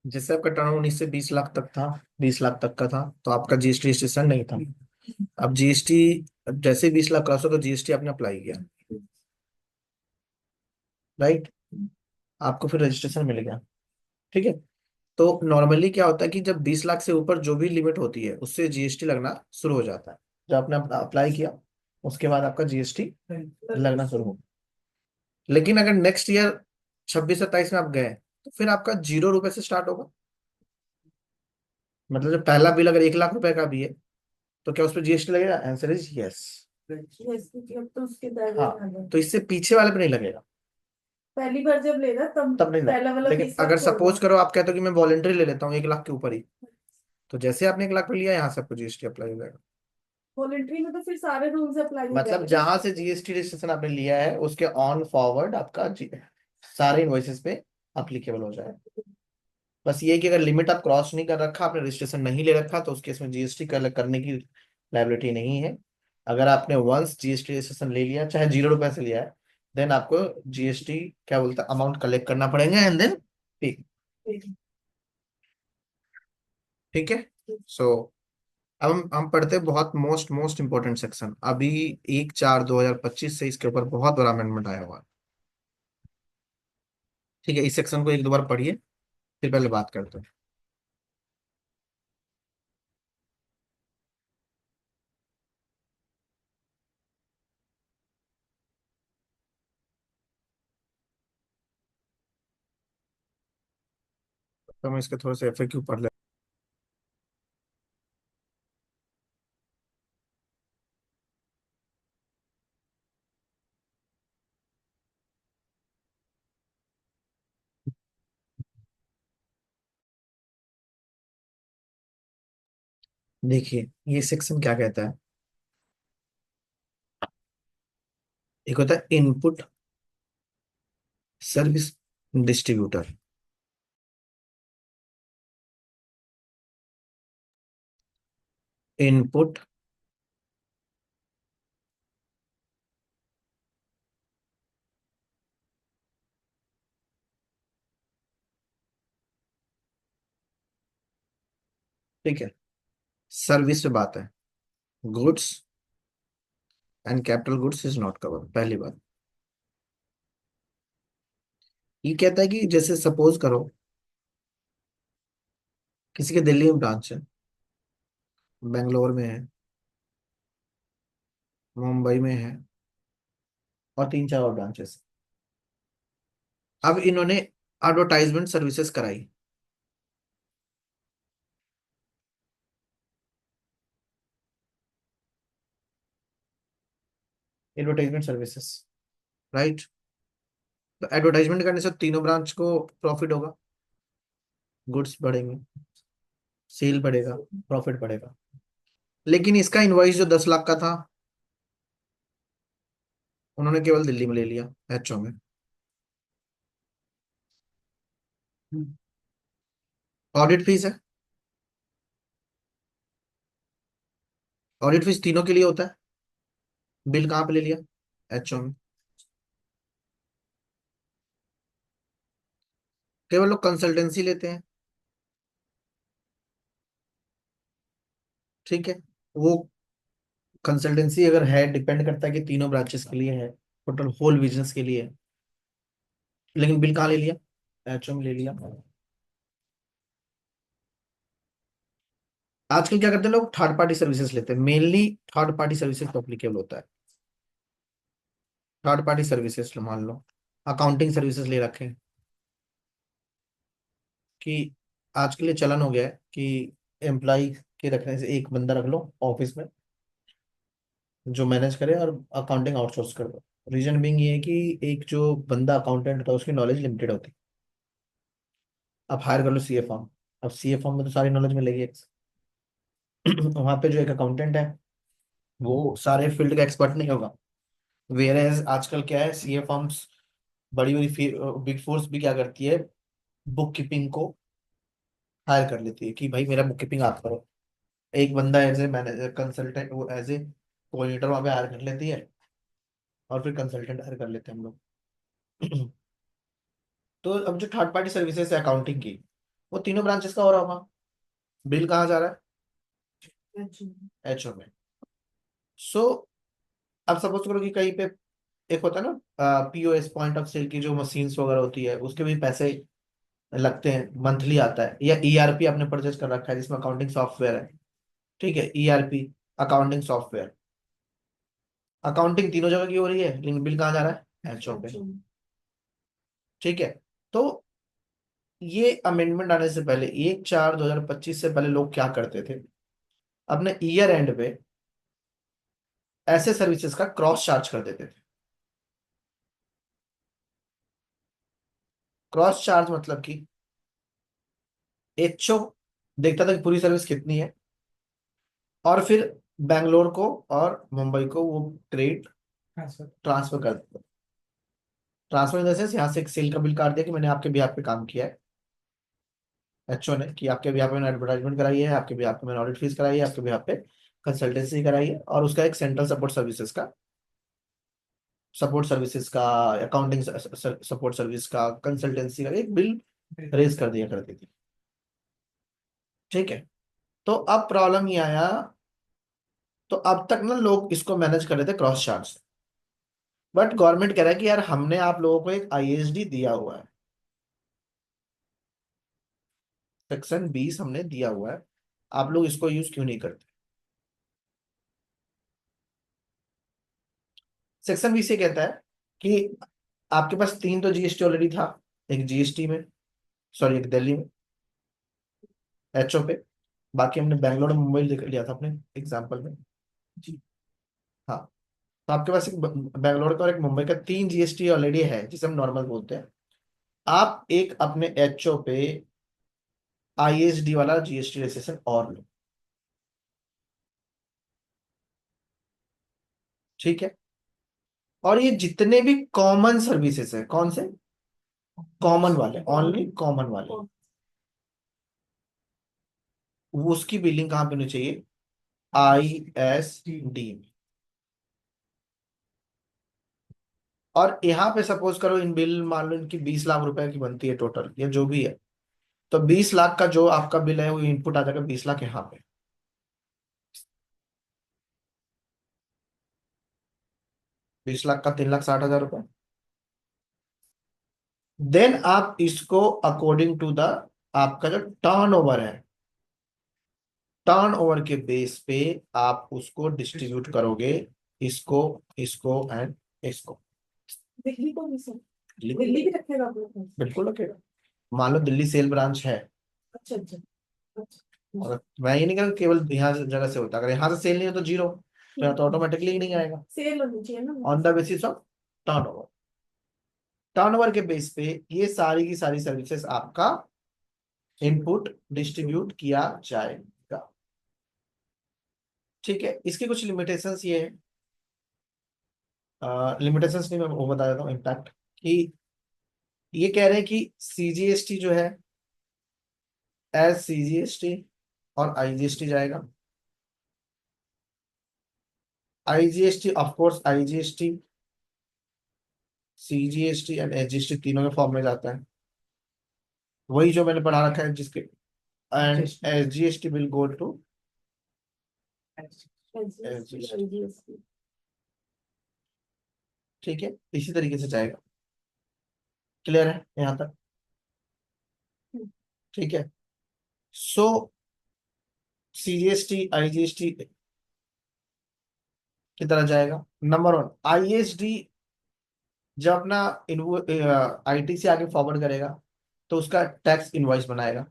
जैसे आपका टर्न 19 से 20 लाख तक था, 20 लाख तक का था, तो आपका जीएसटी रजिस्ट्रेशन नहीं था। अब जीएसटी, जैसे 20 लाख क्रॉस हो तो जीएसटी आपने अप्लाई किया, राइट, आपको फिर रजिस्ट्रेशन मिल गया। ठीक है। तो नॉर्मली क्या होता है कि जब 20 लाख से ऊपर जो भी लिमिट होती है उससे जीएसटी लगना शुरू हो जाता है। जब आपने अप्लाई किया उसके बाद आपका जीएसटी लगना शुरू हो। लेकिन अगर नेक्स्ट ईयर 26 27 में आप गए तो फिर आपका 0 रुपए से स्टार्ट होगा। मतलब जब पहला बिल अगर 1 लाख रुपए का भी है तो क्या उस पर जीएसटी लगेगा? Answer is yes. यस, क्योंकि अब तो उसके दायरे में आ हाँ, गए। तो इससे पीछे वाले पे नहीं लगेगा। पहली बार जब लेना तब तब नहीं पहला लगेगा। वाला लेकिन 20 लाख अगर तो होगा। सपोज करो आप कहते हो कि मैं वॉलेंट्री ले लेता हूँ 1 लाख के ऊपर ही, तो जैसे आपने 1 लाख पे लिया यहाँ से आपको जीएसटी अप्लाई हो जाएगा। वॉलंटरी में तो फिर सारे रूल्स अप्लाई हो मतलब जाएंगे। जहां से जीएसटी रजिस्ट्रेशन आपने लिया है उसके ऑन फॉरवर्ड आपका सारे इनवॉइसेस पे अप्लीकेबल हो जाएगा। बस ये है कि अगर लिमिट आप क्रॉस नहीं कर रखा, आपने रजिस्ट्रेशन नहीं ले रखा, तो उस केस में जीएसटी करने की लायबिलिटी नहीं है। अगर आपने वंस जीएसटी रजिस्ट्रेशन ले लिया, चाहे 0 रुपए से लिया है, देन आपको जीएसटी क्या बोलता है अमाउंट कलेक्ट करना पड़ेगा एंड देन पे। ठीक है। सो अब हम पढ़ते हैं बहुत मोस्ट मोस्ट इंपॉर्टेंट सेक्शन अभी। 1/4/2025 से इसके ऊपर बहुत बड़ा अमेंडमेंट आया हुआ है। ठीक है, इस सेक्शन को एक दो बार पढ़िए, फिर पहले बात करते हैं। तो मैं इसके थोड़े से एफएक्यू पढ़ ले। देखिए ये सेक्शन क्या कहता है। एक होता है इनपुट सर्विस डिस्ट्रीब्यूटर। इनपुट ठीक है, सर्विस पे बात है। Goods and capital goods is not cover, पहली बात। ये कहता है कि जैसे सपोज करो किसी के दिल्ली में ब्रांच है, बेंगलोर में है, मुंबई में है, और 3 4 और ब्रांचेस। अब इन्होंने एडवर्टाइजमेंट सर्विसेज कराई। Advertisement services, right. तो एडवर्टाइजमेंट करने से तीनों ब्रांच को प्रॉफिट होगा, गुड्स बढ़ेंगे, सेल बढ़ेगा, प्रॉफिट बढ़ेगा। लेकिन इसका इनवॉइस जो 10 लाख का था उन्होंने केवल दिल्ली में ले लिया, एचओ में। ऑडिट फीस है। ऑडिट फीस तीनों के लिए होता है। बिल कहाँ पे ले लिया? एचओ में। केवल लोग कंसल्टेंसी लेते हैं। ठीक है। वो कंसल्टेंसी अगर है, डिपेंड करता है कि तीनों ब्रांचेस के लिए है, टोटल होल बिजनेस के लिए है। लेकिन बिल कहाँ ले लिया? एचओ में ले लिया। आजकल क्या करते हैं लोग, थर्ड पार्टी सर्विसेज लेते हैं, मेनली थर्ड पार्टी सर्विसेज तो एप्लीकेबल होता है। थर्ड पार्टी सर्विसेज मान लो अकाउंटिंग सर्विसेज ले रखे हैं, कि आजकल ये चलन हो गया है कि एम्प्लॉय के रखने से एक बंदा रख लो ऑफिस में जो मैनेज करे और अकाउंटिंग आउटसोर्स कर दो। रीजन बीइंग ये है कि एक जो बंदा अकाउंटेंट होता है उसकी नॉलेज लिमिटेड होती है। आप हायर कर लो सीए फॉर्म, अब सीए फॉर्म में तो सारी नॉलेज मिलेगी। वहां पे जो एक अकाउंटेंट है वो सारे फील्ड का एक्सपर्ट नहीं होगा। वेयर एज आजकल क्या है, सीए फॉर्म्स बड़ी बड़ी बिग फोर्स भी क्या करती है, बुक कीपिंग को हायर कर लेती है कि भाई मेरा बुक कीपिंग आप करो। एक बंदा एज ए मैनेजर कंसल्टेंट, वो एज ए कोऑर्डिनेटर वहां पे हायर कर लेती है, और फिर कंसल्टेंट हायर कर लेते हैं हम लोग। तो अब जो थर्ड पार्टी सर्विसेज है अकाउंटिंग की, वो तीनों ब्रांचेस का हो रहा होगा। बिल कहाँ जा रहा अच्छा। है? एचओ में। सो अब सपोज करो कि कहीं पे एक होता है ना पीओएस, पॉइंट ऑफ सेल की जो मशीन्स वगैरह होती है, उसके भी पैसे लगते हैं, मंथली आता है। या ईआरपी आपने परचेज कर रखा है जिसमें अकाउंटिंग सॉफ्टवेयर है, ठीक है, ईआरपी, अकाउंटिंग सॉफ्टवेयर, अकाउंटिंग तीनों जगह की हो रही है, लेकिन बिल कहाँ जा रहा है? एचओ पे। अच्छा। ठीक है। तो ये अमेंडमेंट आने से पहले, 1/4/2025 से पहले लोग क्या करते थे, अपने ईयर एंड पे ऐसे सर्विसेज का क्रॉस चार्ज कर देते थे। क्रॉस चार्ज मतलब कि एचओ देखता था कि पूरी सर्विस कितनी है, और फिर बैंगलोर को और मुंबई को वो क्रेडिट ट्रांसफर कर देता। ट्रांसफर इन द सेंस, यहाँ से एक सेल का बिल काट दिया कि मैंने आपके बिहाफ पे काम किया है, एचओ ने, कि आपके बिहाफ पे मैंने एडवर्टाइजमेंट कराई है, आपके बिहाफ पे मैंने ऑडिट फीस कराई है, आपके बिहाफ पे कंसल्टेंसी कराई है, और उसका एक सेंट्रल सपोर्ट सर्विसेज का, सपोर्ट सर्विसेज का, अकाउंटिंग सपोर्ट सर्विस का, कंसल्टेंसी का एक बिल रेज कर दिया करती थी। ठीक है। तो अब प्रॉब्लम ये आया, तो अब तक ना लोग इसको मैनेज कर रहे थे क्रॉस चार्ज, बट गवर्नमेंट कह रहा है कि यार हमने आप लोगों को एक आईएसडी दिया हुआ है, सेक्शन 20 हमने दिया हुआ है, आप लोग इसको यूज क्यों नहीं करते? सेक्शन 20 ये कहता है कि आपके पास तीन तो जीएसटी ऑलरेडी था, एक जीएसटी में, सॉरी एक दिल्ली में एचओ पे, बाकी हमने बैंगलोर और मुंबई लिया था अपने एग्जाम्पल में। जी। हाँ। तो आपके पास एक बैंगलोर का और एक मुंबई का, तीन जीएसटी ऑलरेडी है जिसे हम नॉर्मल बोलते हैं। आप एक अपने एचओ पे आईएसडी वाला जीएसटी रजिस्ट्रेशन और लो। ठीक है। और ये जितने भी कॉमन सर्विसेज है, कौन से? कॉमन वाले, ओनली कॉमन वाले, वो उसकी बिलिंग कहाँ पे होनी चाहिए? आईएसडी में। और यहाँ पे सपोज करो इन बिल मान लो इनकी 20 लाख रुपए की बनती है टोटल, या जो भी है, तो 20 लाख का जो आपका बिल है वो इनपुट आ जाएगा, 20 लाख यहाँ पे। 20 लाख का 3,60,000 रुपए। देन आप इसको अकॉर्डिंग टू द आपका जो टर्न ओवर है, टर्न ओवर के बेस पे आप उसको डिस्ट्रीब्यूट करोगे, इसको, इसको एंड इसको। दिल्ली को भी सर, दिल्ली को दिल्ली भी रखेगा अपने पास? बिल्कुल रखेगा। मान लो दिल्ली सेल ब्रांच है, अच्छा अच्छा। अच्छा। और मैं ये नहीं कह रहा केवल यहाँ से जगह से होता है, अगर यहाँ से सेल नहीं हो तो जीरो, तो यहाँ तो ऑटोमेटिकली ही नहीं आएगा। सेल होनी चाहिए ना। On the basis of turnover, turnover के बेस पे ये सारी की सारी सर्विसेज आपका इनपुट डिस्ट्रीब्यूट किया जाएगा। ठीक है। इसके कुछ लिमिटेशंस ये है, लिमिटेशंस नहीं, मैं वो बता देता हूँ इम्पैक्ट, कि ये कह रहे हैं कि सीजीएसटी जो है एज सीजीएसटी और आईजीएसटी जाएगा। IGST of course, IGST CGST and SGST तीनों के फॉर्म में जाता है, वही जो मैंने पढ़ा रखा है जिसके, and SGST will go to SGST. GST. ठीक है, इसी तरीके से जाएगा। क्लियर है यहाँ तक? ठीक है। सो सीजीएसटी आईजीएसटी की तरह जाएगा। नंबर 1, आईएसडी जब अपना आईटी से आगे फॉरवर्ड करेगा तो उसका टैक्स इनवॉइस बनाएगा।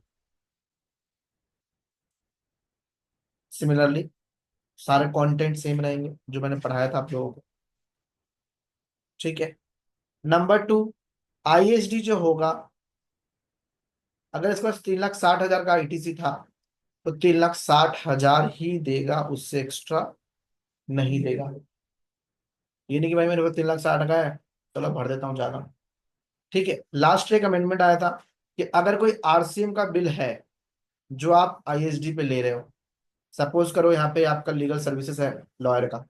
सिमिलरली सारे कंटेंट सेम रहेंगे जो मैंने पढ़ाया था आप लोगों को। ठीक है। नंबर 2, आईएसडी जो होगा, अगर इसके पास 3,60,000 का आईटीसी था तो 3,60,000 ही देगा, उससे एक्स्ट्रा नहीं देगा। ये नहीं कि भाई मेरे पास 3,60,000 का है, चलो भर देता हूँ ज्यादा। ठीक है। लास्ट एक अमेंडमेंट आया था कि अगर कोई आरसीएम का बिल है जो आप आईएसडी पे ले रहे हो, सपोज करो यहाँ पे आपका लीगल सर्विसेज है, लॉयर का,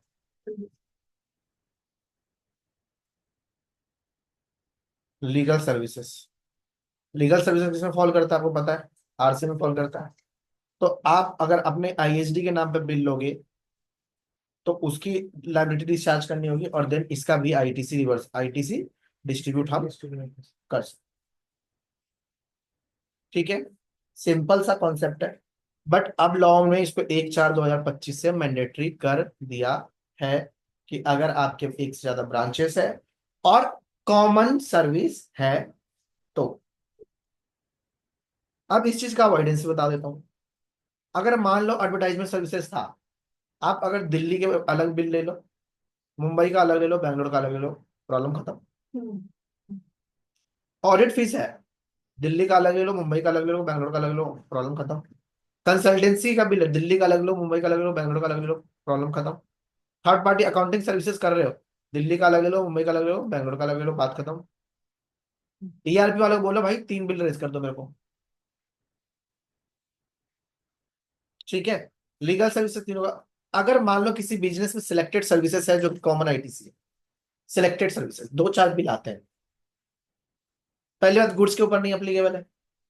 लीगल सर्विसेज, लीगल सर्विसेज किसमें फॉल करता है आपको पता है? आरसी में फॉल करता है। तो आप अगर अपने आईएसडी के नाम पे बिल लोगे तो उसकी लाइबिलिटी डिस्चार्ज करनी होगी, और देन इसका भी आईटीसी रिवर्स, आईटीसी डिस्ट्रीब्यूट हम कर सकते। ठीक है, सिंपल सा कॉन्सेप्ट है। बट अब लॉ में इसको 1/4/2025 से मैंडेटरी कर दिया है कि अगर आपके एक से ज्यादा ब्रांचेस है और कॉमन सर्विस है तो। अब इस चीज का अवॉइडेंस बता देता हूँ। अगर मान लो एडवर्टाइजमेंट सर्विसेज था, आप अगर दिल्ली के अलग बिल ले लो, मुंबई का अलग ले लो, बैंगलोर का अलग ले लो, प्रॉब्लम खत्म। ऑडिट फीस है, दिल्ली का अलग ले लो, मुंबई का अलग ले लो, बैंगलोर का अलग ले लो, प्रॉब्लम खत्म। कंसल्टेंसी का बिल है, दिल्ली का अलग लो, मुंबई का अलग लो, बैंगलोर का अलग लो, प्रॉब्लम खत्म। थर्ड पार्टी अकाउंटिंग सर्विसेज कर रहे हो, दिल्ली का अलग ले लो, मुंबई का अलग ले लो, बैंगलोर का अलग ले लो, बात खत्म। टीआरपी वालों को बोलो भाई 3 बिल रेज कर दो मेरे को। ठीक है, लीगल सर्विसेज तीनों का। अगर मान लो किसी बिजनेस में सिलेक्टेड सर्विसेज है जो कॉमन आईटीसी है, सिलेक्टेड सर्विसेज 2-4 बिल आते हैं। पहली बात, गुड्स के ऊपर नहीं अप्लीकेबल है।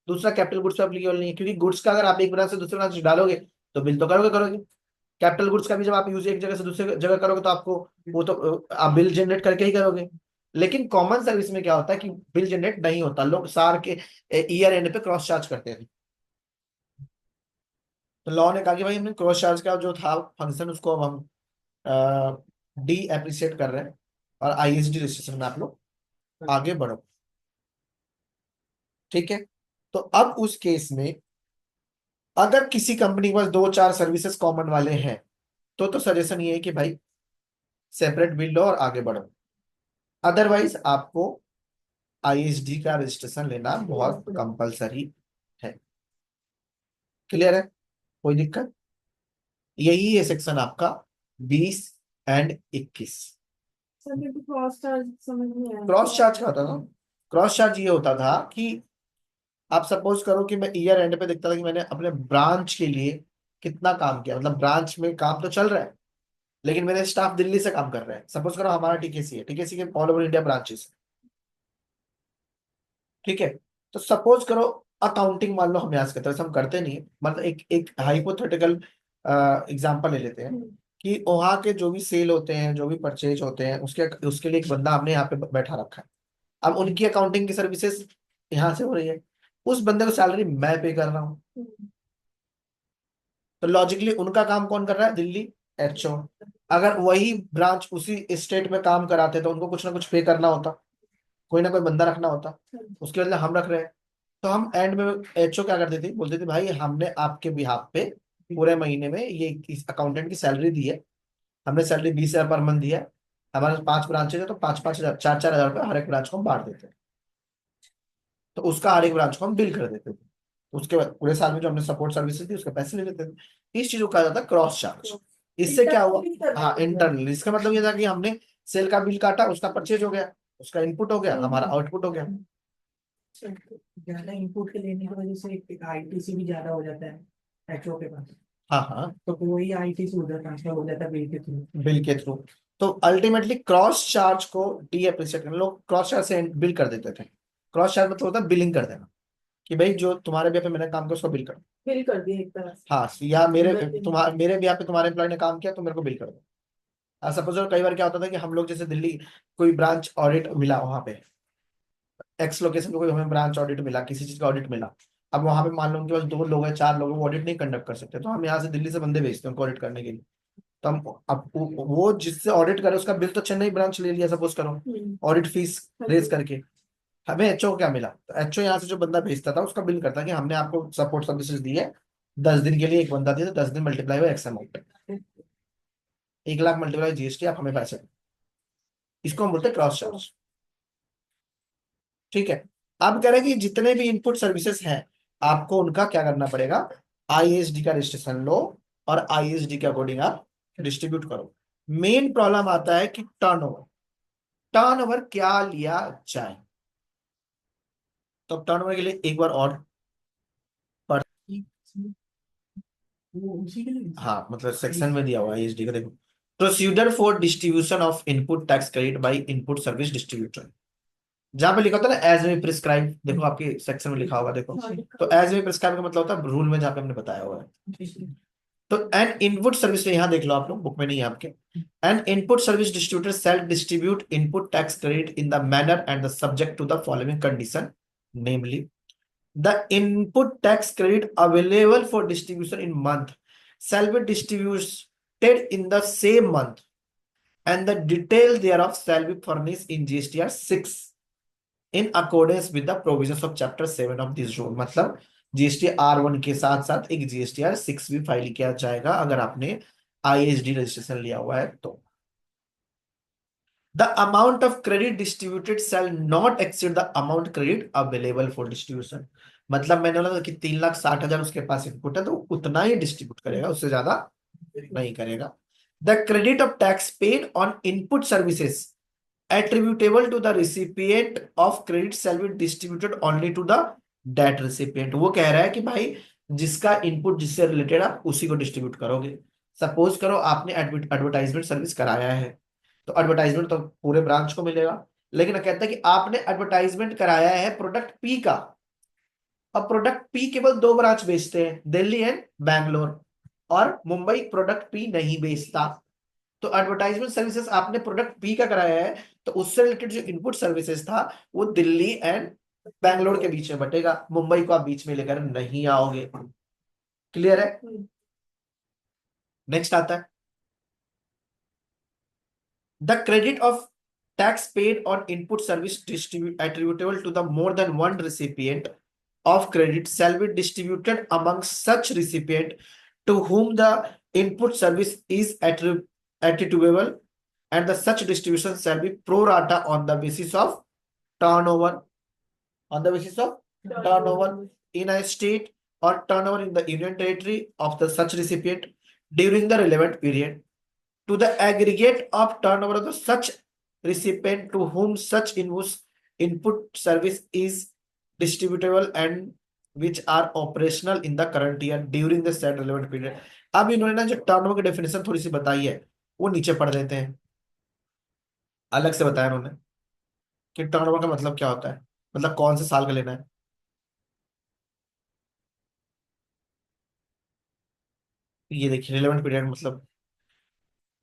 दूसरा, कैपिटल गुड्स पे अप्लीकेबल नहीं है, क्योंकि गुड्स का अगर आप एक ब्रांच से दूसरे ब्रांच डालोगे तो बिल तो करोगे करोगे। कैपिटल गुड्स का भी जब आप यूज एक जगह से दूसरे जगह करोगे तो आपको वो तो आप बिल जनरेट करके ही करोगे। लेकिन कॉमन सर्विस में क्या होता है कि बिल जनरेट नहीं होता, लोग सार के ईयर एंड पे क्रॉस चार्ज करते हैं। तो लॉ ने कहा कि भाई हमने क्रॉस चार्ज का जो था फंक्शन उसको अब हम डी एप्रिशिएट कर रहे हैं, और आईएसडी रजिस्ट्रेशन में आप लोग आगे बढ़ो। ठीक है, तो अब उस केस में अगर किसी कंपनी के पास 2-4 सर्विसेज कॉमन वाले हैं तो सजेशन ये है कि भाई सेपरेट बिल लो और आगे बढ़ो। अदरवाइज आपको आईएसडी का रजिस्ट्रेशन लेना बहुत कंपलसरी है। क्लियर है, कोई दिक्कत? यही है सेक्शन आपका 20 और 21। सर मेरे को क्रॉस चार्ज समझ नहीं आया। क्रॉस चार्ज क्या होता था? क्रॉस चार्ज ये होता था कि आप सपोज करो कि मैं ईयर एंड पे देखता था कि मैंने अपने ब्रांच के लिए कितना काम किया, मतलब ब्रांच में काम तो चल रहा है लेकिन मेरे स्टाफ दिल्ली से काम कर रहे हैं। सपोज करो हमारा टीकेसी है, टीकेसी के ऑल ओवर इंडिया ब्रांचेस। ठीक है, तो सपोज करो अकाउंटिंग मान लो हम यहाँ से करते हैं, वैसे हम करते नहीं है, मतलब एक एक हाइपोथेटिकल एग्जांपल ले लेते हैं कि वहाँ के जो भी सेल होते हैं, जो भी परचेज होते हैं, उसके उसके लिए एक बंदा हमने यहाँ पे बैठा रखा है। अब उनकी अकाउंटिंग की सर्विसेज यहाँ से हो रही है, उस बंदे को सैलरी मैं पे कर रहा हूँ। तो लॉजिकली उनका काम कौन कर रहा है? दिल्ली एचओ। अगर वही ब्रांच उसी स्टेट में काम कराते तो उनको कुछ ना कुछ पे करना होता, कोई ना कोई बंदा रखना होता, उसके बदले हम रख रहे हैं। तो हम एंड में एचओ क्या करते थे, बोलते थे भाई हमने आपके बिहाफ पे पूरे महीने में ये इस अकाउंटेंट की सैलरी दी है, हमने सैलरी 20,000 पर मंथ दिया है, हमारे पास 5 ब्रांचेज है तो 5-5 हजार, 4-4 हजार रुपये हर एक ब्रांच को हम बांट देते हैं। तो उसका हर एक ब्रांच को हम बिल कर देते थे, तो उसके बाद पूरे साल में जो हमने सपोर्ट सर्विसेज दी उसके पैसे ले लेते थे। इस चीज को कहा जाता है क्रॉस चार्ज। इससे क्या हुआ? हाँ, इंटरनल। इसका मतलब ये था कि हमने सेल का बिल काटा, उसका परचेज हो गया, उसका इनपुट हो गया, हमारा आउटपुट हो गया। ज्यादा इनपुट के लेने की वजह से आईटीसी भी ज्यादा हो जाता है एचओ के पास। हाँ हाँ, तो फिर वही आईटीसी उधर ट्रांसफर हो जाता है बिल के थ्रू। बिल के थ्रू। तो अल्टीमेटली क्रॉस चार्ज को डी एप्रिशिएट करना, लोग क्रॉस चार्ज से बिल कर देते थे। क्रॉस चार्ज मतलब होता है बिलिंग कर देना, कि भाई जो तुम्हारे भी पे मैंने काम किया उसको बिल कर दो। बिल कर दिया एक तरह से। हाँ, या बिल। मेरे भी यहाँ पे तुम्हारे एम्प्लॉय ने काम किया तो मेरे को बिल कर दो। सपोज कई बार क्या होता था कि हम लोग जैसे दिल्ली कोई ब्रांच ऑडिट मिला वहां पे, एक्स लोकेशन पे कोई हमें ब्रांच ऑडिट मिला, किसी चीज का ऑडिट मिला। अब वहां पे मान लो उनके पास 2 लोग हैं, 4 लोग हैं, वो ऑडिट नहीं कंडक्ट कर सकते, तो हम यहाँ से दिल्ली से बंदे भेजते हैं उनको ऑडिट करने के लिए। तो हम अब वो जिससे ऑडिट करे उसका बिल तो चेन्नई ब्रांच ले लिया सपोज करो, ऑडिट फीस रेज करके। हमें एचओ क्या मिला, तो एचओ यहाँ से जो बंदा भेजता था उसका बिल करता कि हमने आपको सपोर्ट सर्विसेज दी है 10 दिन के लिए, एक बंदा दिया तो 10 दिन मल्टीप्लाई हुआ x amount, 1 lakh multiply GST, आप हमें पैसे दो। इसको हम बोलते हैं क्रॉस चार्ज। ठीक है, अब कह रहे हैं कि जितने भी इनपुट सर्विसेज हैं आपको उनका क्या करना पड़ेगा, आईएसडी का रजिस्ट्रेशन लो और आईएसडी के अकॉर्डिंग आप डिस्ट्रीब्यूट करो। मेन प्रॉब्लम आता है कि टर्नओवर, टर्नओवर क्या लिया जाए। तो टर्नओवर के लिए एक बार और पढ़, वो उसी के लिए। हाँ मतलब सेक्शन में दिया हुआ है आईएसडी का, देखो। Procedure for distribution of input tax credit by input service distributor. जहां पे लिखा होता है ना एज वे प्रिस्क्राइब, देखो आपके सेक्शन में लिखा होगा, देखो। तो एज वे प्रिस्क्राइब का मतलब होता है रूल में जहाँ पे हमने बताया हुआ है। तो एन इनपुट सर्विस, यहाँ देख लो आप लोग, बुक में नहीं है आपके। An input service distributor self distribute input tax credit in the manner and the subject to the following condition, namely the input tax credit available for distribution in month shall be distributed in the same month and the detail thereof shall be furnished in GSTR 6 in accordance with the provisions of chapter 7 of this rule। मतलब GSTR 1 के साथ साथ एक GSTR 6 भी file किया जाएगा अगर आपने ISD रजिस्ट्रेशन लिया हुआ है तो। The amount of credit distributed shall not exceed the amount credit available for distribution। मतलब मैंने बोला था कि 3,60,000 उसके पास इनपुट है तो उतना ही डिस्ट्रीब्यूट करेगा, उससे ज्यादा नहीं करेगा। The credit of tax paid on input services attributable to the recipient of credit shall be distributed only to the debt recipient। वो कह रहा है कि भाई जिसका इनपुट जिससे रिलेटेड आप उसी को डिस्ट्रीब्यूट करोगे। सपोज करो आपने एडवर्टाइजमेंट सर्विस कराया है, तो एडवर्टाइजमेंट तो पूरे ब्रांच को मिलेगा, लेकिन कहता है कि आपने एडवर्टाइजमेंट कराया है प्रोडक्ट पी का। अब प्रोडक्ट पी केवल दो ब्रांच बेचते हैं, दिल्ली एंड बैंगलोर, और मुंबई प्रोडक्ट पी नहीं बेचता। तो एडवर्टाइजमेंट सर्विसेज आपने प्रोडक्ट पी का कराया है, तो उससे रिलेटेड जो इनपुट सर्विसेज था वो दिल्ली एंड बैंगलोर के बीच में बटेगा, मुंबई को आप बीच में लेकर नहीं आओगे। क्लियर है? नेक्स्ट आता है the credit of tax paid on input service distribute attributable to the more than one recipient of credit shall be distributed among such recipient to whom the input service is attributable, and the such distribution shall be pro rata on the basis of turnover, on the basis of turnover in a state or turnover in the union territory of the such recipient during the relevant period, to the aggregate of turnover of the such recipient to whom such input service is distributable and which are operational in the current year during the said relevant period। अब इन्होंने ना जो turnover की definition थोड़ी सी बताई है वो नीचे पढ़ देते हैं, अलग से बताया उन्होंने कि टर्नओवर का मतलब क्या होता है, मतलब कौन से साल का लेना है। ये देखिए रिलेवेंट पीरियड मतलब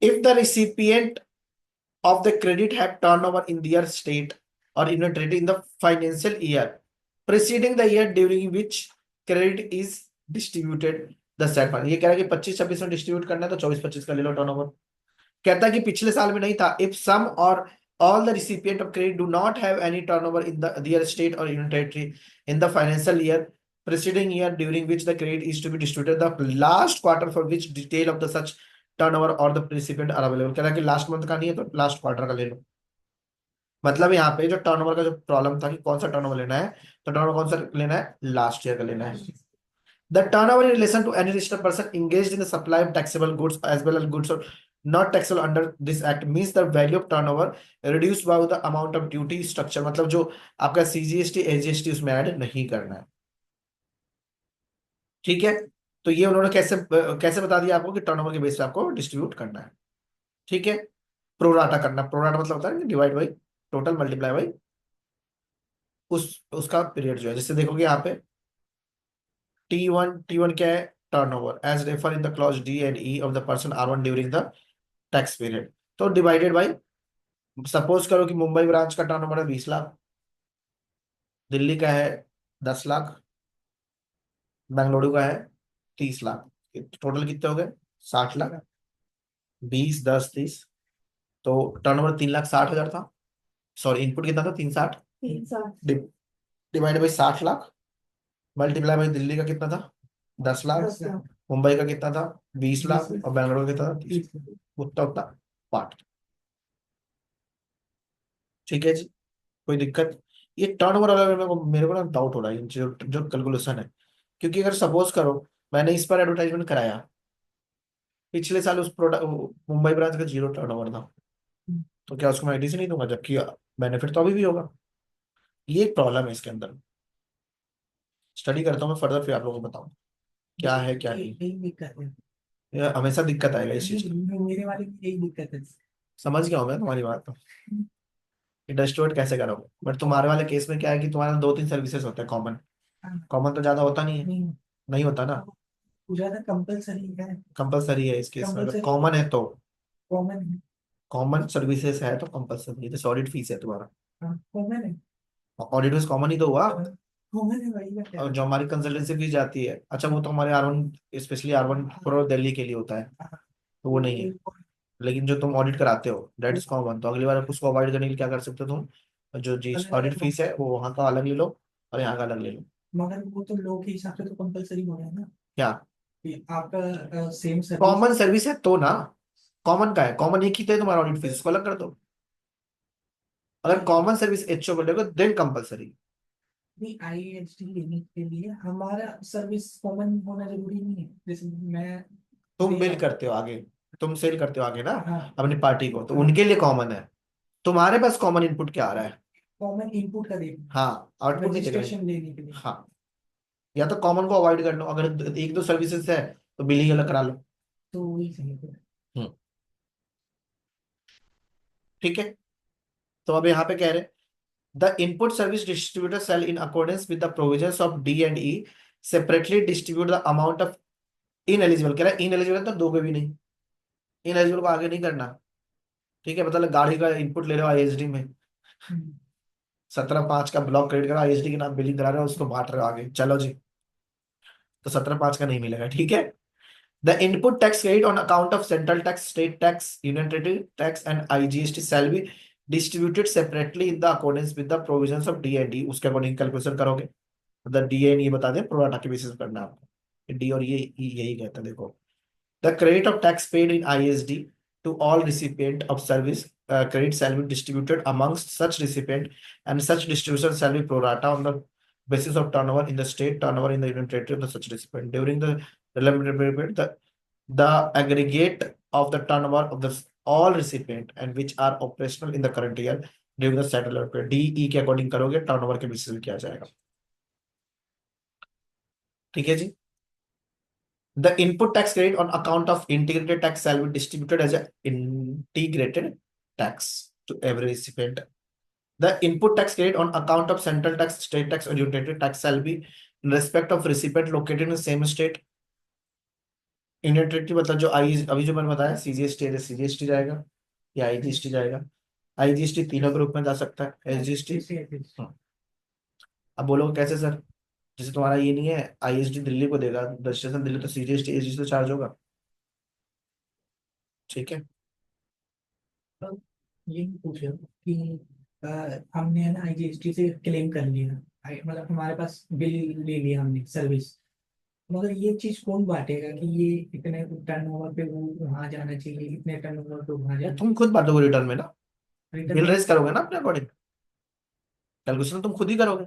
if the recipient of the credit have turnover in their state or in a trade in the financial year preceding the year during which credit is distributed the said fund। ये कह रहा है कि 25-26 में distribute करना है तो 24-25 का ले लो टर्नओवर। कहता है कि पिछले साल में नहीं था, if some or all the recipient of credit do not have any turnover in their state or union territory in the financial year preceding year during which the credit is to be distributed, the last quarter for which detail of the such turnover और the recipient are available. कह रहा है कि last month का नहीं है तो last quarter का ले लो। मतलब यहाँ पे जो टर्नओवर का जो प्रॉब्लम था कि कौन सा टर्नओवर लेना है, तो टर्नओवर कौन सा लेना है, लास्ट ईयर का लेना है। The turnover in relation to any registered person engaged in the supply of taxable goods as well as goods or not taxable under this act means the value of turnover reduced by the amount of duty structure। मतलब जो आपका CGST SGST उसमें add नहीं करना है। ठीक है, तो ये उन्होंने कैसे कैसे बता दिया आपको कि टर्नओवर के बेस पे आपको डिस्ट्रीब्यूट करना है। ठीक है, प्रोराटा करना, प्रोराटा मतलब होता है कि divide by total multiply by उसका पीरियड जो है, जैसे देखोगे यहाँ पे T1 क्या है, turnover as refer in the clause D and E of the person R1 during the tax period. तो डिवाइडेड बाई, सपोज करो कि मुंबई ब्रांच का टर्नओवर है 20 लाख, दिल्ली का है 10 लाख, बेंगलुरु का है 30 लाख, टोटल कितने हो गए 60 लाख। 20, 10, 30, तो टर्नओवर 3,60,000 था। सॉरी इनपुट कितना था, 360 divide by 60 lakh, multiply by Delhi का कितना था 10 लाख, मुंबई का कितना था 20 लाख, और बेंगलोर का कितना था 30, उतना उतना पार्ट। ठीक है जी, कोई दिक्कत? ये टर्नओवर वाला मेरे को ना डाउट हो रहा है जो जो कैलकुलेशन है, क्योंकि अगर सपोज करो मैंने इस पर एडवर्टाइजमेंट कराया, पिछले साल उस प्रोडक्ट मुंबई ब्रांच का 0 टर्नओवर था, तो क्या उसको मैं आईडी से नहीं दूंगा, जबकि बेनिफिट तो अभी भी होगा। ये एक प्रॉब्लम है इसके अंदर, स्टडी करता हूँ मैं फर्दर फिर आप लोगों को बताऊँ क्या है क्या नहीं। यही दिक्कत है। ये हमेशा दिक्कत आएगा इस चीज की। मेरे वाले की यही दिक्कत है। समझ गया हूँ मैं तुम्हारी बात तो। डिस्ट्रीब्यूट कैसे करोगे? बट तुम्हारे वाले केस में क्या है कि तुम्हारे दो तीन सर्विसेज होते हैं कॉमन। हाँ, कॉमन तो ज्यादा होता नहीं है। नहीं नहीं होता ना। ज्यादा कंपलसरी है। कंपलसरी है इस केस में, अगर कंपलसरी कॉमन है तो। कॉमन है। कॉमन सर्विसेज है तो कंपलसरी है, जैसे ऑडिट फीस है तुम्हारा। हाँ कॉमन है। ऑडिट फीस कॉमन ही तो हुआ। कॉमन है भाई, मैं कह और रहा जो हमारी कंसल्टेंसी फीस जाती है, अच्छा वो तो हमारे R1, specially R1 pro Delhi के लिए होता है, हूँ। तो वो नहीं है। लेकिन जो तुम ऑडिट कराते हो दैट इज कॉमन, तो अगली बार उसको अवॉइड करने के लिए क्या कर सकते हो तुम, जो जी अलग ऑडिट अलग, फीस है वो वहाँ का अलग ले लो और यहाँ का अलग ले लो। मगर वो तो लोग के हिसाब से तो कंपलसरी हो गया ना क्या? कि आपका सेम सर्विस। कॉमन सर्विस है तो ना। कॉमन का है, कॉमन एक ही तो है तुम्हारा, ऑडिट फीस उसको अलग कर दो। अगर कॉमन सर्विस HO बोलोगे देन कंपलसरी। नहीं, ISD लेने के लिए हमारा सर्विस कॉमन होना जरूरी नहीं है। जैसे मैं तुम दे रहा बिल हूँ। करते हो आगे, तुम सेल करते हो आगे ना हाँ अपनी पार्टी को, तो हाँ, उनके लिए कॉमन है। तुम्हारे पास कॉमन इनपुट क्या आ रहा है? कॉमन इनपुट का देखना, हाँ, आउटपुट नहीं देख रहे। रजिस्ट्रेशन लेने के लिए। हाँ, या तो कॉमन को अवॉइड कर लो, अगर एक दो सर्विसेज है तो बिलिंग अलग करा लो। तो वही सही है। हम्म। ठीक है। तो अब यहाँ पे कह रहे, the input service distributor shall in accordance with the provisions of D&E separately distribute the amount of ineligible, कह रहा है इनएलिजिबल तो दोगे भी नहीं, इनएलिजिबल को आगे नहीं करना। ठीक है, मतलब गाड़ी का इनपुट ले रहे हो ISD में, हम्म, 17/5 का ब्लॉक क्रेडिट करा, ISD के नाम बिलिंग करा रहे हो, उसको बांट रहे हो आगे, चलो जी, तो 17/5 का नहीं मिलेगा। ठीक है। The input tax credit on account of central tax, state tax, union territory tax and IGST shall be distributed separately in the accordance with the provisions of D&D, उसके अकॉर्डिंग कैलकुलेशन करोगे। मतलब डी एन ये बता दें, pro rata के basis पर करना है आपको, डी और ये यही कहता है देखो। The credit of tax paid in ISD to all recipient of service credit shall be distributed amongst such recipient, and such distribution shall be pro rata on the basis of turnover in the state, turnover in the union territory of the such recipient during the relevant period. The aggregate of the turnover of the all recipient and which are operational in the current year during the set allotted period, DE के according करोगे, turnover के basis पे किया जाएगा। ठीक है जी। The input tax credit on account of integrated tax shall be distributed as a integrated tax to every recipient. The input tax credit on account of central tax, state tax, or united tax shall be in respect of recipient located in the same state. Indian territory मतलब जो आई अभी जो मैंने बताया, CGST है, CGST जाएगा या IGST जाएगा। IGST तीनों ग्रुप में जा सकता है, SGST। जैसे जैसे- अब बोलोगे कैसे सर, जैसे तुम्हारा ये नहीं है ISD दिल्ली को देगा रजिस्ट्रेशन दिल्ली, तो CGST SGST तो चार्ज होगा। ठीक है। तो ये पूछ रहे हो कि हमने है ना IGST से क्लेम कर लिया, मतलब हमारे पास बिल ले लिया हमने सर्विस, मगर ये चीज कौन बांटेगा कि ये इतने टर्नओवर पे वो वहां जाना चाहिए, इतने टर्नओवर पे वहां या जाना तुम खुद बांटोगे रिटर्न में ना, चाहिए, रिटर्न बिल में। रेस करोगे ना अपने अकॉर्डिंग, कैलकुलेशन तुम खुद ही करोगे,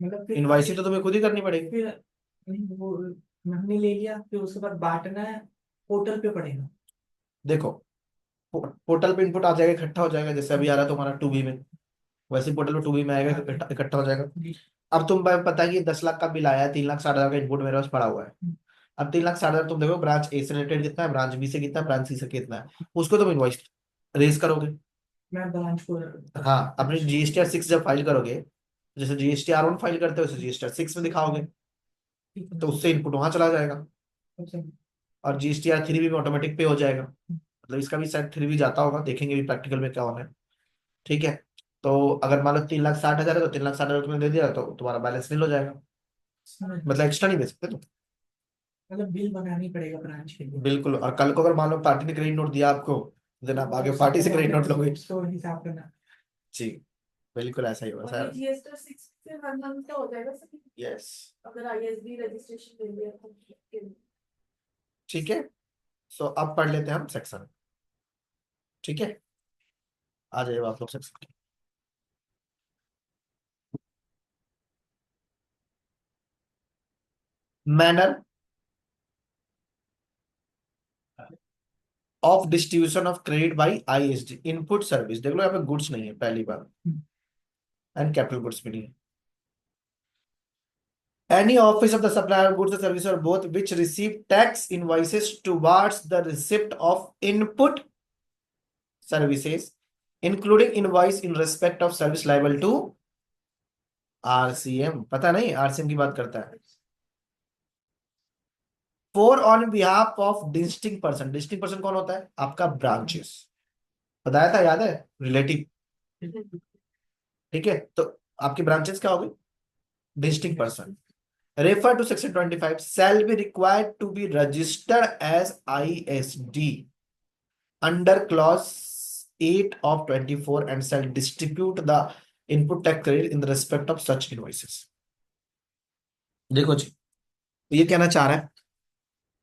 मतलब फिर इनवाइसिंग तो तुम्हें खुद ही करनी पड़ेगी। फिर नहीं, वो हमने ले लिया फिर उसके बाद बांटना है, पोर्टल पे पड़ेगा। देखो, पोर्टल पे इनपुट आ जाएगा, इकट्ठा हो जाएगा, जैसे अभी हाँ, आ रहा है तुम्हारा 2B में, वैसे पोर्टल पे 2B में आएगा, हाँ, इकट्ठा इकट्ठा हो जाएगा। जी, अब तुम पता है कि 10 लाख का बिल आया है, 3,60,000 का इनपुट मेरे पास पड़ा हुआ है। अब 3,60,000 तुम देखो ब्रांच A से रिलेटेड कितना है, ब्रांच B से कितना है, ब्रांच C से कितना है, उसको तुम इनवॉइस रेज करोगे। मैं ब्रांच को हाँ, अपनी GSTR 6 जब फाइल करोगे, जैसे GSTR 1 फाइल करते हो, वैसे GSTR 6 में दिखाओगे, ठीक है, तो उससे इनपुट वहां चला जाएगा। अच्छा, और GSTR 3 भी ऑटोमेटिक पे हो जाएगा, मतलब इसका भी शायद 3 भी जाता होगा, देखेंगे भी प्रैक्टिकल में क्या होना है। ठीक है। तो अगर मान लो 3,60,000 है तो 3,60,000 तुमने दे दिया तो तुम्हारा बैलेंस नील हो जाएगा, समझ गया। मतलब एक्स्ट्रा नहीं दे सकते तुम। मतलब बिल बनानी पड़ेगा ब्रांच के लिए। बिल्कुल, और कल को अगर मान लो पार्टी ने क्रेडिट नोट दिया आपको, देन आप तो आगे पार्टी सबको से क्रेडिट नोट लोगे। उसको हिसाब करना। जी, बिल्कुल ऐसा ही होगा और ये सर। जीएसटी सिक्स से 1 मंथ का हो जाएगा सर, यस। अगर ISD रजिस्ट्रेशन ले लिया तो। ठीक है। सो अब पढ़ लेते हैं हम सेक्शन। ठीक है, आ जाइए आप लोग section. Manner of distribution of credit by ISD, input service देख लो, यहाँ पे गुड्स नहीं है पहली बार, एंड कैपिटल गुड्स भी नहीं है। Any office of the supplier of goods or services or both which receive tax invoices towards the receipt of input services including invoice in respect of service liable to RCM. पता नहीं, RCM की बात करता है। For on behalf of distinct person. Distinct person कौन होता है? आपका ब्रांचेस, बताया था, याद है, रिलेटिव। ठीक है, तो आपकी ब्रांचेस क्या होगी? Distinct person. Refer to section 25 shall be required to be registered as ISD under clause 8 of 24 and shall distribute the input tax credit in the respect of such invoices। देखो जी, ये कहना चाह रहा है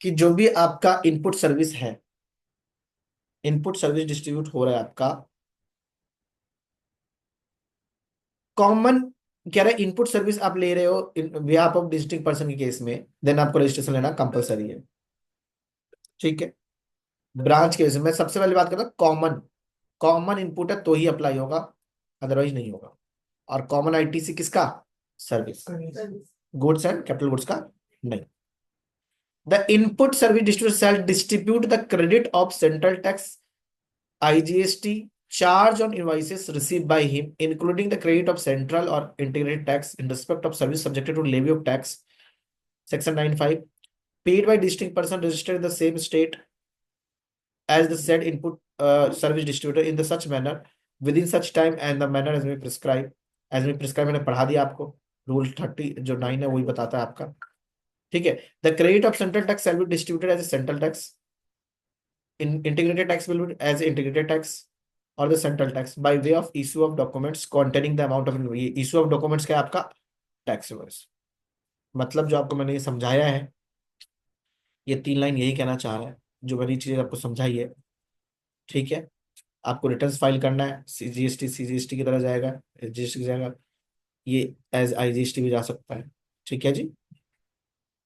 कि जो भी आपका इनपुट सर्विस है, इनपुट सर्विस डिस्ट्रीब्यूट हो रहा है आपका, कॉमन कह रहा है इनपुट सर्विस आप ले रहे हो इन बिहाफ ऑफ डिस्ट्रिक्ट पर्सन के केस में, देन आपको रजिस्ट्रेशन लेना कंपलसरी है। ठीक है, ब्रांच के केस में मैं सबसे पहले बात करता हूँ कॉमन। कॉमन इनपुट है तो ही अप्लाई होगा, अदरवाइज नहीं होगा। और कॉमन आईटीसी किसका? Service. Service. Goods and capital goods का नहीं। The input service distributor shall distribute the credit of central tax IGST charge on invoices received by him, including the credit of central or integrated tax in respect of service subjected to levy of tax, section 95, paid by distinct person registered in the same state as the said input service distributor in the such manner within such time and the manner as may prescribe। as may prescribe मैंने पढ़ा दिया आपको, rule 30 जो 9 है वही बताता है आपका। ठीक है, the credit of central tax shall be distributed as a central tax, in integrated tax will be as integrated tax or the central tax by way of issue of documents containing the amount of issue of documents क्या है आपका? Tax invoice. मतलब जो आपको मैंने ये समझाया है, ये 3 लाइन यही कहना चाह रहा है, जो मैंने चीजें आपको समझाई है। ठीक है, आपको रिटर्न्स फाइल करना है, सीजीएसटी सीजीएसटी की तरह जाएगा, जीएसटी की जाएगा, ये एज आईजीएसटी भी जा सकता है। ठीक है जी,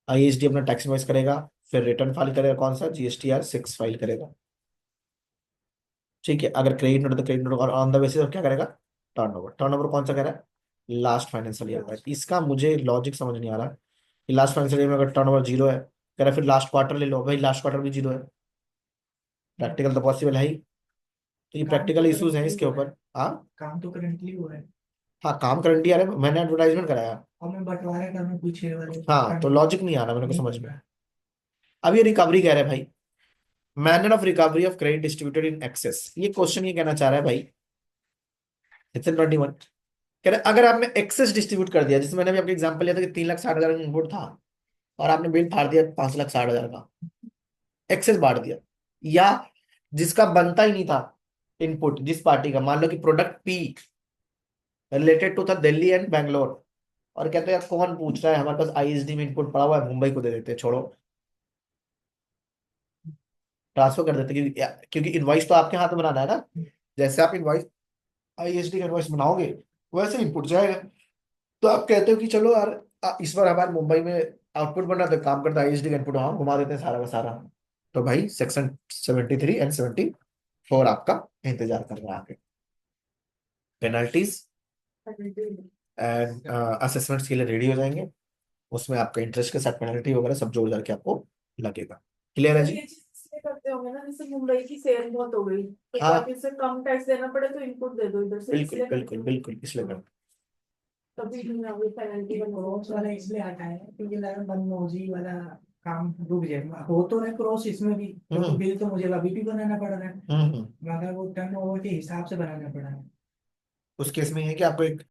आईएसडी अपना टैक्स इनवॉइस करेगा, फिर रिटर्न फाइल करेगा, कौन सा? GSTR 6 फाइल करेगा। ठीक है, अगर क्रेडिट नोट तो क्रेडिट नोट, और ऑन द बेसिस ऑफ क्या करेगा? टर्नओवर। टर्नओवर कौन सा कह रहा है? लास्ट फाइनेंशियल ईयर का। इसका मुझे लॉजिक समझ नहीं आ रहा कि लास्ट फाइनेंशियल ईयर में अगर टर्नओवर जीरो है, कह रहा है फिर लास्ट क्वार्टर ले लो। भाई लास्ट क्वार्टर भी जीरो है, प्रैक्टिकल तो पॉसिबल है ही। तो ये काम प्रैक्टिकल तो इश्यूज हैं करंटली इसके हुआ है। ऊपर। हाँ, काम तो करंटली हुआ है। हाँ, काम करंट ईयर है, मैंने एडवर्टाइजमेंट कराया। और मैं बंटवारा करना पीछे वाले हाँ, तो लॉजिक नहीं आ रहा मेरे को नहीं समझ में। पता। अब ये रिकवरी कह रहे हैं भाई, manner of recovery of credit distributed in excess. ये क्वेश्चन ये कहना चाह रहा है भाई, इट्स 21, कह रहे अगर आपने एक्सेस डिस्ट्रीब्यूट कर दिया, जैसे मैंने भी आपको एग्जांपल लिया था कि 3,60,000 इनपुट था और आपने बिल फाड़ दिया 5,60,000 का, एक्सेस बांट दिया, या जिसका बनता ही नहीं था इनपुट, जिस पार्टी का, मान लो कि प्रोडक्ट पी रिलेटेड टू था दिल्ली एंड बैंगलोर, और कहते हैं यार कौन पूछ रहा है, हमारे पास आईएसडी में इनपुट पड़ा हुआ है, मुंबई को दे देते हैं, छोड़ो, ट्रांसफर कर देते हैं, क्योंकि इनवॉइस तो आपके हाथ में बनाना है ना। जैसे आप इनवॉइस आईएसडी का इनवॉइस बनाओगे वैसे इनपुट जाएगा। तो आप कहते हो कि चलो यार, इस बार हमारे मुंबई में आउटपुट बन रहा था, काम करता आईएसडी का इनपुट वहां घुमा देते हैं सारा का सारा। तो भाई सेक्शन 73 एंड 74 आपका इंतजार कर रहा है आगे। पेनल्टीज एंड असेसमेंट्स के लिए रेडी हो जाएंगे, उसमें आपका इंटरेस्ट के साथ पेनल्टी वगैरह सब जोड़ जाके आपको लगेगा। क्लियर है तो जी? ये चीज इसलिए करते होंगे ना, जैसे मुंबई की सेल बहुत हो गई तो हाँ, ताकि उसे कम टैक्स देना पड़े, तो इनपुट दे दो इधर से, बिल्कुल इसलिए करते बिल्कुल हो। बिल्कुल, इसलिए हाँ, करते तभी नहीं होगी पेनल्टी क्रॉस बन। वाला इसलिए आता है क्योंकि लगा बनमोजी वाला काम रुक जाए। हो तो रहा है क्रॉस इसमें भी, हैं। क्योंकि बिल तो मुझे अभी भी बनाना पड़ रहा है, हम्म। मगर वो टर्न ओवर के हिसाब से बनाना पड़ा है। उस केस में ये है कि आपको एक